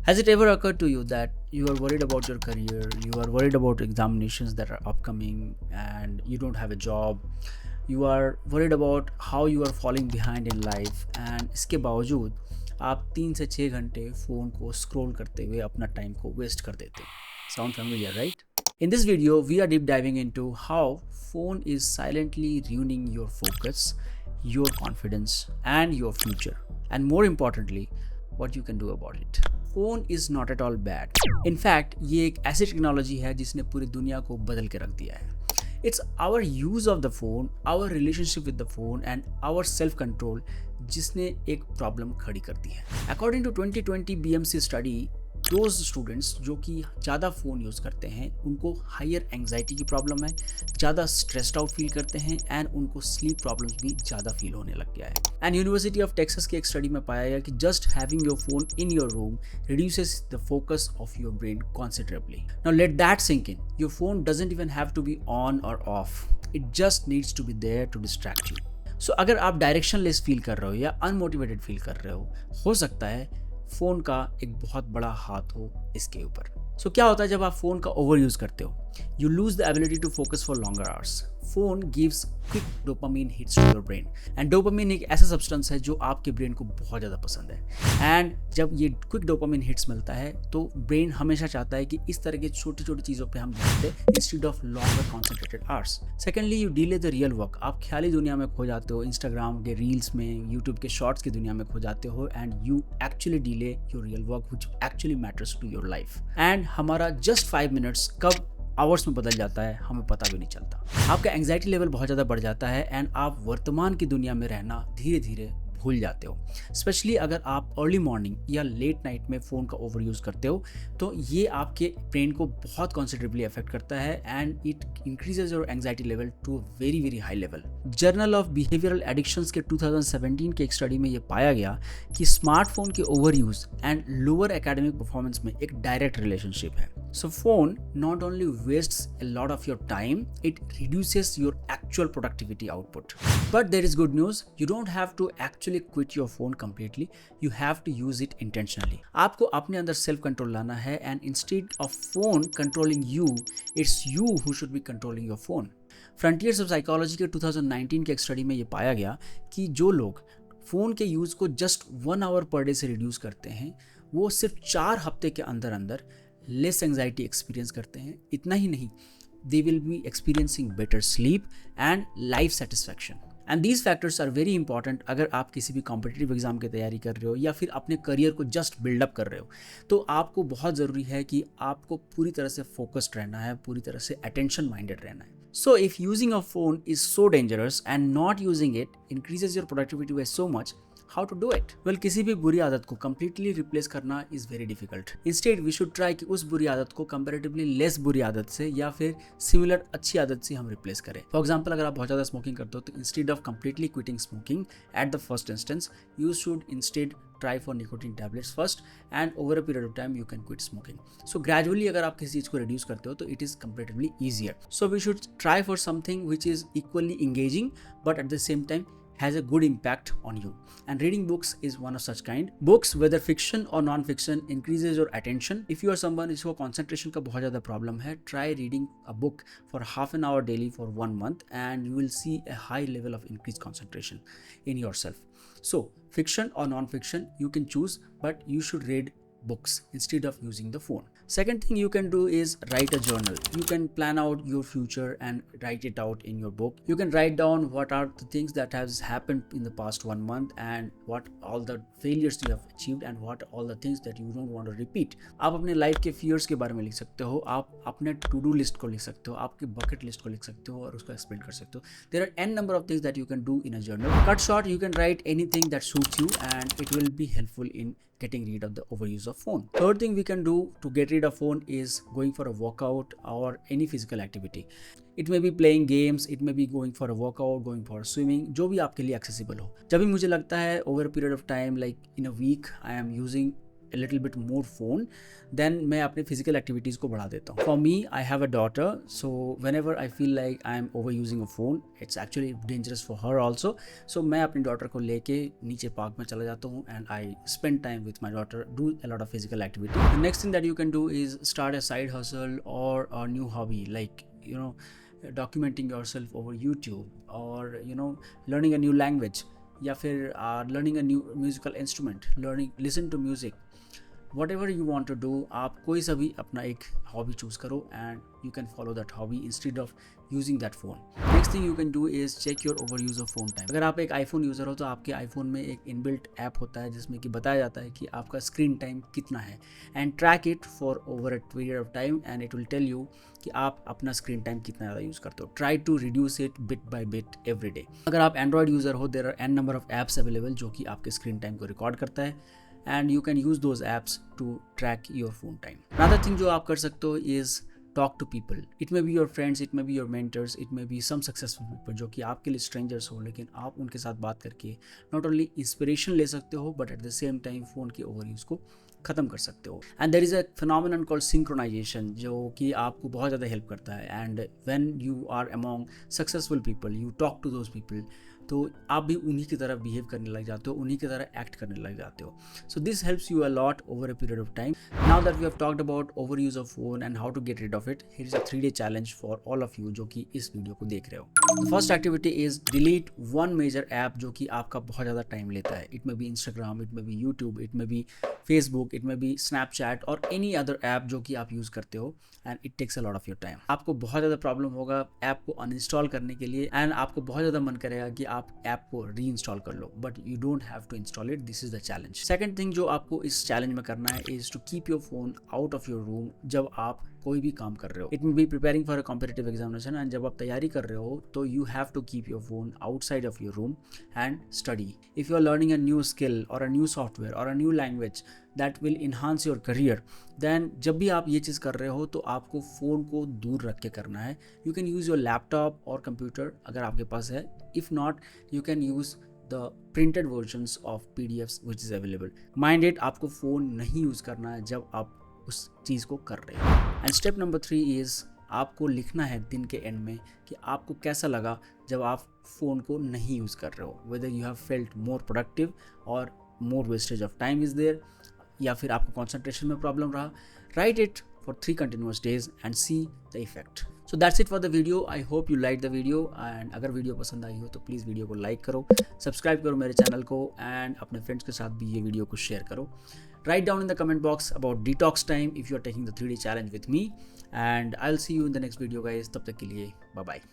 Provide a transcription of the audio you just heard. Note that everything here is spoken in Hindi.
Has it ever occurred to you that you are worried about your career, you are worried about examinations that are upcoming, and you don't have a job? You are worried about how you are falling behind in life, and इसके बावजूद आप 3 से 6 घंटे फ़ोन को स्क्रॉल करते हुए अपना टाइम को वेस्ट कर देते हैं. Sound familiar, right? In this video, we are deep diving into how phone is silently ruining your focus, your confidence, and your future. And more importantly, what you can do about it. Phone is not at all bad. In fact ये एक ऐसी टेक्नोलॉजी है जिसने पूरी दुनिया को बदल के रख दिया है. It's our use of the phone, our relationship with the phone and our self control जिसने एक प्रॉब्लम खड़ी कर दी है. According to 2020 BMC study, those students जो कि ज़्यादा फ़ोन यूज़ करते हैं उनको हायर एंग्जाइटी की प्रॉब्लम है, ज़्यादा स्ट्रेस्ड आउट फील करते हैं एंड उनको स्लीप प्रॉब्लम्स भी ज़्यादा फील होने लग गया है. एंड यूनिवर्सिटी ऑफ टेक्सास की एक स्टडी में पाया गया कि just having your phone in your room reduces the focus of your brain considerably. Now let that sink in. Your phone doesn't even have to be on और off, it just needs to be there to distract you. So अगर आप डायरेक्शनलेस फील कर रहे हो या अनमोटिवेटेड फील कर रहे हो सकता है फ़ोन का एक बहुत बड़ा हाथ हो इसके ऊपर. सो क्या होता है जब आप फ़ोन का ओवर यूज़ करते हो? You lose the ability to focus for longer hours. Phone gives quick dopamine hits to your brain, and dopamine एक ऐसा सब्सटेंस है जो आपके ब्रेन को बहुत ज़्यादा पसंद है. एंड जब ये क्विक डोपामीन हिट्स मिलता है तो ब्रेन हमेशा चाहता है कि इस तरह की छोटी छोटी चीज़ों पे हम ध्यान दें instead of longer concentrated hours. Secondly, you delay the real work. आप ख्याली दुनिया में खो जाते हो, इंस्टाग्राम के रील्स में, यूट्यूब के शॉर्ट्स की दुनिया में खो जाते हो, and you actually delay your real work which actually matters to your life. And हमारा जस्ट 5 मिनट्स कब आवर्स में बदल जाता है हमें पता भी नहीं चलता. आपका एंग्जाइटी लेवल बहुत ज़्यादा बढ़ जाता है एंड आप वर्तमान की दुनिया में रहना धीरे धीरे भूल जाते हो. स्पेशली अगर आप अर्ली मॉर्निंग या लेट नाइट में फ़ोन का ओवर यूज़ करते हो तो ये आपके ब्रेन को बहुत कॉन्सिडरेबली अफेक्ट करता है and it increases your anxiety level to very very high level. Journal of behavioural addictions के 2017 के एक स्टडी में ये पाया गया कि स्मार्टफोन के over use and lower academic performance में एक डायरेक्ट रिलेशनशिप है. So phone not only wastes a lot of your time, it reduces your actual productivity output. But there is good news. You don't have to actually quit your phone completely. You have to use it intentionally. आपको अपने अंदर self control लाना है and instead of phone controlling you, it's you who should be controlling your phone. Frontiers of Psychology के 2019 के एक स्टडी में ये पाया गया कि जो लोग फ़ोन के यूज़ को जस्ट 1 आवर पर डे से रिड्यूस करते हैं वो सिर्फ 4 हफ्ते के अंदर अंदर लेस एंग्जाइटी एक्सपीरियंस करते हैं. इतना ही नहीं, they will be experiencing better sleep and life satisfaction. And these factors are very important अगर आप किसी भी कॉम्पिटिटिव एग्जाम की तैयारी कर रहे हो या फिर अपने करियर को जस्ट बिल्डअप कर रहे हो. तो आपको बहुत ज़रूरी है कि आपको पूरी तरह से फोकस्ड रहना है, पूरी तरह से अटेंशन माइंडेड रहना है. So if using a phone is so dangerous and not using it increases your productivity by so much, how to do it? Well, किसी भी बुरी आदत को completely replace करना is very difficult. Instead, we should try कि उस बुरी आदत को comparatively less बुरी आदत से या फिर similar अच्छी आदत से हम replace करें. For example, अगर आप बहुत ज़्यादा smoking करते हो तो instead of completely quitting smoking at the first instance, you should instead try for nicotine tablets first and over a period of time you can quit smoking. So gradually अगर आप किसी चीज़ को reduce करते हो तो it is comparatively easier. So we should try for something which is equally engaging but at the same time has a good impact on you. And reading books is one of such kind. Books, whether fiction or non-fiction, increases your attention. If you are someone जिसको concentration का बहुत ज़्यादा problem है, try reading a book for half an hour daily for 1 month and you will see a high level of increased concentration in yourself. So fiction or non-fiction you can choose, but you should read books instead of using the phone. Second thing you can do is write a journal. You can plan out your future and write it out in your book. You can write down what are the things that has happened in the past 1 month and what all the failures you have achieved and what all the things that you don't want to repeat. आप अपने लाइफ के fears के बारे में लिख सकते हो, आप अपने to do list को लिख सकते हो, आपके bucket list को लिख सकते हो और उसको explain कर सकते हो. There are n number of things that you can do in a journal. Cut short, you can write anything that suits you and it will be helpful in getting rid of the overuse of phone. Third thing we can do to get rid of phone is going for a workout or any physical activity. It may be playing games, it may be going for a workout, going for swimming, जो भी आपके लिए accessible हो. जब भी मुझे लगता है over a period of time like in a week I am using a little bit more phone, then मैं अपने physical activities को बढ़ा देता हूँ. For me, I have a daughter, so whenever I feel like I'm overusing a phone, it's actually dangerous for her also. So मैं अपनी daughter को लेके नीचे पार्क में चला जाता हूँ and I spend time with my daughter, do a lot of physical activity. The next thing that you can do is start a side hustle or a new hobby, like documenting yourself over YouTube, or learning a new language, या फिर learning a new musical instrument, listen to music, whatever you want to do. आप कोई सा भी अपना एक hobby choose करो and you can follow that hobby instead of using that phone. Next thing you can do is check your overuse of phone time. अगर आप एक iPhone यूज़र हो तो आपके iPhone में एक इनबिल्ट ऐप होता है जिसमें कि बताया जाता है कि आपका स्क्रीन टाइम कितना है, and track it for over a period of time and it will tell you कि आप अपना स्क्रीन टाइम कितना ज़्यादा यूज़ करते हो. Try to reduce it bit by bit every day. अगर आप Android यूज़र हो, there are n number of apps available जो कि आपके स्क्रीन टाइम को रिकॉर्ड करता है, and you can use those apps to track your phone time. Another thing जो आप कर सकते हो is talk to people. It may be your friends, it may be your mentors, it may be some successful people जो कि आपके लिए strangers हो, लेकिन आप उनके साथ बात करके not only inspiration ले सकते हो but at the same time phone के overuse को ख़त्म कर सकते हो. And there is a phenomenon called synchronization जो कि आपको बहुत ज़्यादा हेल्प करता है. And when you are among successful people, you talk to those people, तो आप भी उन्हीं की तरह बिहेव करने लग जाते हो, उन्हीं की तरह एक्ट करने लग जाते हो. So this helps you a lot over a period of time. Now that we have talked about over use of phone and how to get rid of it, here is a 3-day challenge for all of you जो कि इस वीडियो को देख रहे हो. The first activity is delete one major app जो कि आपका बहुत ज़्यादा टाइम लेता है. It may be Instagram, it may be YouTube, it may be Facebook, it may be Snapchat और एनी अदर ऐप जो कि आप यूज़ करते हो and it takes a lot of your time. आपको बहुत ज़्यादा प्रॉब्लम होगा ऐप को अनइंस्टॉल करने के लिए एंड आपको बहुत ज़्यादा मन करेगा कि आप ऐप को री-इंस्टॉल कर लो, but you don't have to install it. This is the challenge. Second thing जो आपको इस चैलेंज में करना है is to keep your phone out of your room जब आप कोई भी काम कर रहे हो. It may be preparing for a competitive examination and जब आप तैयारी कर रहे हो तो you have to keep your phone outside of your room and study. If you are learning a new skill और अ न्यू सॉफ्टवेयर और a new language that will enhance your career, then जब भी आप ये चीज़ कर रहे हो तो आपको फ़ोन को दूर रख के करना है. You can use your laptop और कंप्यूटर अगर आपके पास है. If not, you can use the printed versions of PDFs which is available. Mind it, आपको फ़ोन नहीं यूज़ करना है जब आप उस चीज़ को कर रहे हो. एंड स्टेप नंबर 3 इज़ आपको लिखना है दिन के एंड में कि आपको कैसा लगा जब आप फ़ोन को नहीं यूज़ कर रहे हो. whether you have felt more productive or more wastage of time is there, या फिर आपको concentration में प्रॉब्लम रहा. Write it for 3 continuous days and see the effect. So that's it for the video. I hope you liked the video and अगर वीडियो पसंद आई हो तो प्लीज़ वीडियो को लाइक करो, सब्सक्राइब करो मेरे चैनल को एंड अपने फ्रेंड्स के साथ भी ये वीडियो को शेयर करो. Write down in the comment box about detox time if you are taking the 3-day challenge with me and I'll see you in the next video guys. तब तक के लिए bye bye.